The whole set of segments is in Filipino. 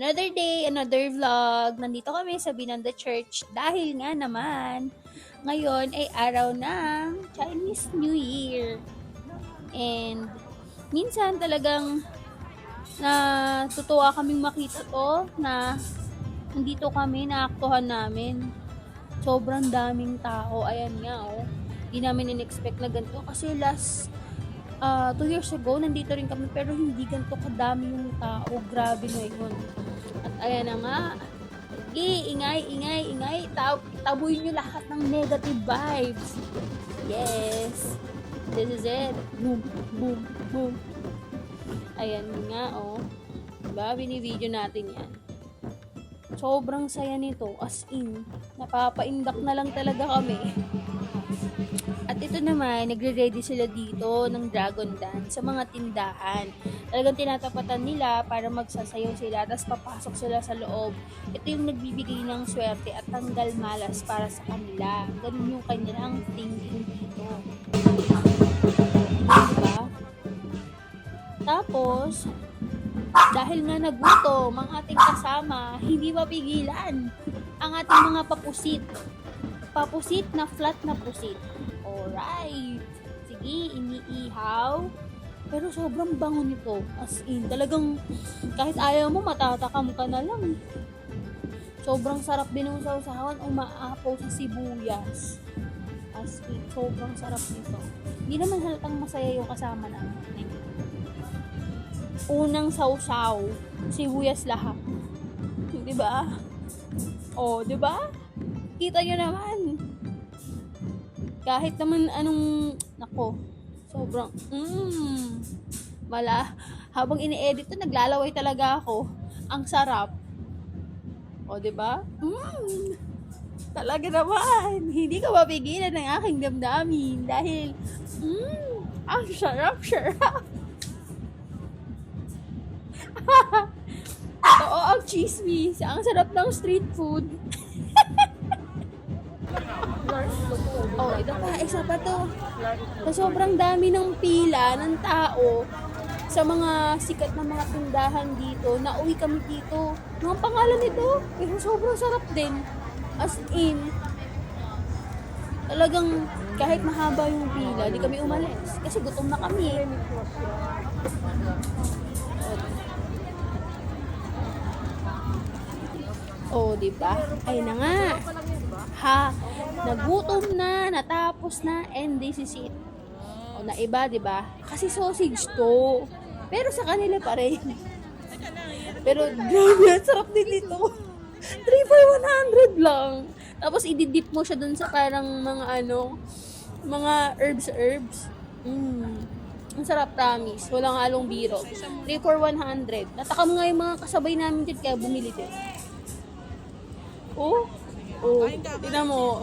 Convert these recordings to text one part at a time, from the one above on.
Another day, another vlog. Nandito kami sa Binanda Church dahil nga naman, ngayon ay araw ng Chinese New Year. And minsan talagang natutuwa kaming makita to na nandito kami, naaktuhan namin. Sobrang daming tao. Ayan nga, oh. Hindi namin in-expect na ganito kasi last 2 years ago, nandito rin kami pero hindi ganito kadami yung tao. Grabe ngayon. At ayan na nga. Ingay. Tabuin nyo lahat ng negative vibes. Yes. This is it. Boom. Ayan nga, oh. Diba? Bini-video natin yan. Sobrang saya nito. As in, napapaindak na lang talaga kami. At ito naman, nagre-ready sila dito ng Dragon Dance sa mga tindahan. Talagang tinatapatan nila para magsasayaw sila, tapos papasok sila sa loob. Ito yung nagbibigay ng swerte at tanggal malas para sa kanila. Ganun yung kanilang thinking dito. Diba? Tapos, dahil nga nagutom ang ating kasama, hindi mapigilan ang ating mga papusit. Papusit na flat na pusit. Alright. Sige, iniihaw. Pero sobrang bango nito. As in, talagang kahit ayaw mo, matatakam ka na lang. Sobrang sarap din ng sausawan, umaapaw sa sibuyas. As in, sobrang sarap nito. Hindi naman halatang masaya yung kasama namin. Unang sausaw, sibuyas lahat. Diba? Oh, diba? Kita nyo naman. Kahit naman anong, nako, sobrang, habang ini-edit to, naglalaway talaga ako. Ang sarap. O, diba? Talaga naman. Hindi ka mapigilan ng aking damdamin dahil, ang sarap. Oo, ang chismis. Ang sarap ng street food. Oh, ito pa, isa pa to. Sa sobrang dami ng pila ng tao sa mga sikat na mga tindahan dito, nauwi kami dito. Ang pangalan nito, pero sobrang sarap din. As in, talagang kahit mahaba yung pila, di kami umalis. Kasi gutom na kami. Oh, di ba? Ay na nga. Nagutom na, natapos na, and this is it. O, naiba, di ba? Kasi sausage to. Pero sa kanila pa rin. Pero, grabe, sarap din ito. 3 for 100 lang. Tapos, ididip mo siya dun sa parang mga herbs. Ang sarap, promise. Walang halong biro. 3 for 100. Natakam nga yung mga kasabay namin dyan, kaya bumili din. Oh, tingnan mo,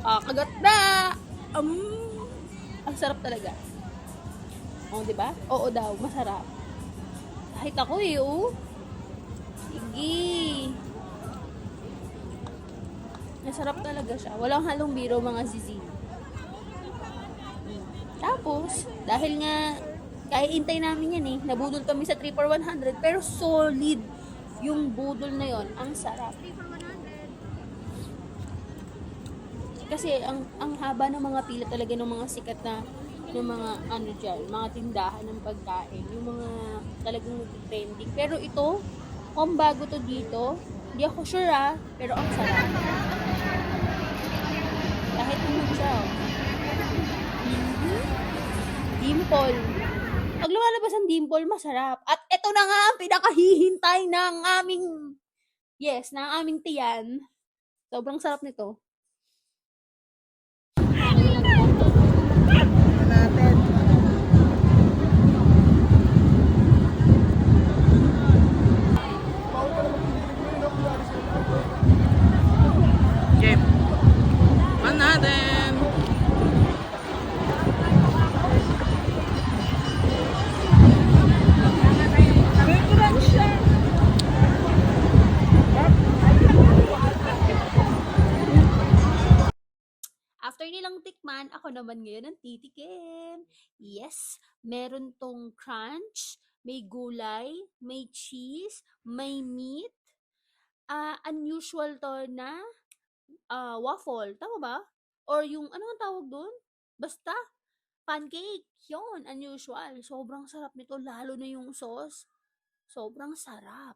kakagat na. Ang sarap talaga. Oh, di ba? Oo daw, masarap. Kahit ako Sige. Masarap talaga siya. Walang halong biro, mga zizi. Tapos, dahil nga, kaya intay namin yan nabudol kami sa 3 for 100, pero solid yung budol na yon. Ang sarap. Kasi ang haba ng mga pila talaga ng mga sikat na ng mga mga tindahan ng pagkain, yung mga talagang trending. Pero ito, kung bago to dito, hindi ako sure pero ang sarap. Kahit naman siya. Dimple. Pag lumalabas ang dimple, masarap. At ito na nga ang pinakahihintay ng aming tiyan. Sobrang sarap nito. After nilang tikman, ako naman ngayon ang titikim. Yes, meron tong crunch, may gulay, may cheese, may meat, unusual to na waffle, tama ba? Or yung, ano ang tawag doon? Basta, pancake. Yun, unusual. Sobrang sarap nito, lalo na yung sauce. Sobrang sarap.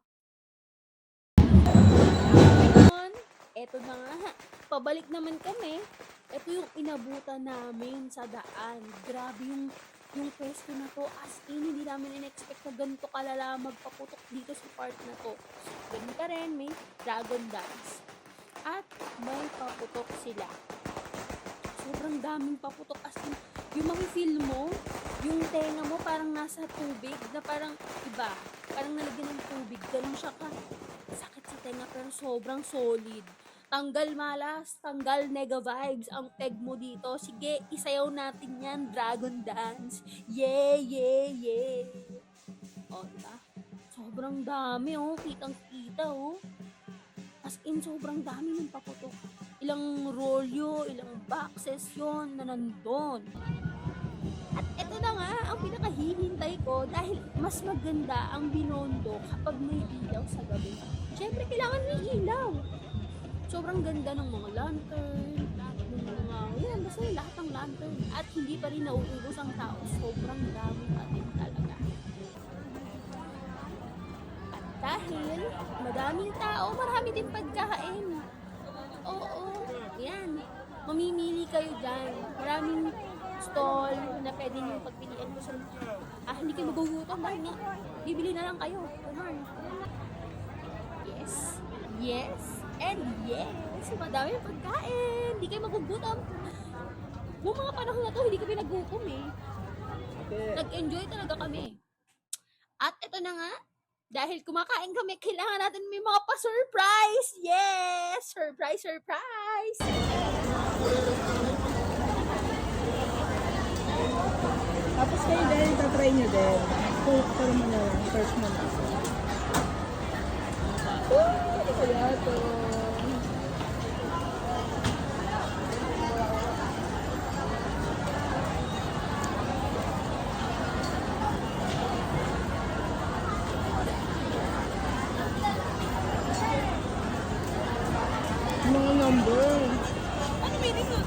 Ngayon, eto na nga. Pabalik naman kami. Ito yung inabutan namin sa daan. Grabe yung pwesto na to. As in, hindi namin in-expect na ganito kalala magpaputok dito sa part na to. Ganun ka rin, may dragon dance. At may paputok sila. Sobrang daming paputok. As in, yung mafe-feel mo, yung tenga mo parang nasa tubig, na parang iba. Parang nalagyan ng tubig. Ganun siya ka. Sakit sa tenga pero sobrang solid. Tanggal malas, tanggal nega vibes ang peg mo dito. Sige, isayaw natin yan, Dragon Dance. Yeah, yeah, yeah. O, diba? Sobrang dami, oh. Kitang-kita, oh. As in, sobrang dami ng paputok. Ilang rolyo, ilang boxes yon na nandun. At eto na nga, ang pinakahihintay ko dahil mas maganda ang Binondo kapag may ilaw sa gabi. Siyempre, kailangan may ilaw. Sobrang ganda ng mga lantern, ng mga, yan, basta lahat ng lantern. At hindi pa rin nauubos ang tao. Sobrang dami pa din talaga. At dahil madaming tao, marami din pagkain. Oo, yan. Mamimili kayo dyan. Maraming stall na pwede nyo pagpilian ko sa hindi kayo magugutom dahil nga bibili na lang kayo. Ganun. Yes. Yes. And yes. Madami pagkain. Hindi kayo magugutom. Noong mga panahon na to, hindi kami nagutom eh. Nag-enjoy talaga kami. At ito na nga, dahil kumakain kami, kailangan natin may mga pa-surprise! Yes! Surprise, surprise! Tapos kayo dahil tatry nyo din. Pero mo na lang, search mo na. Ano kaya ito? Mga number. Ano meaning nun?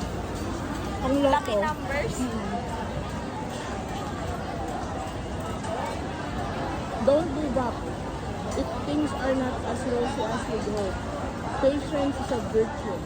Ang laki. Numbers? Don't give up. If things are not as rosy as you hope, patience is a virtue.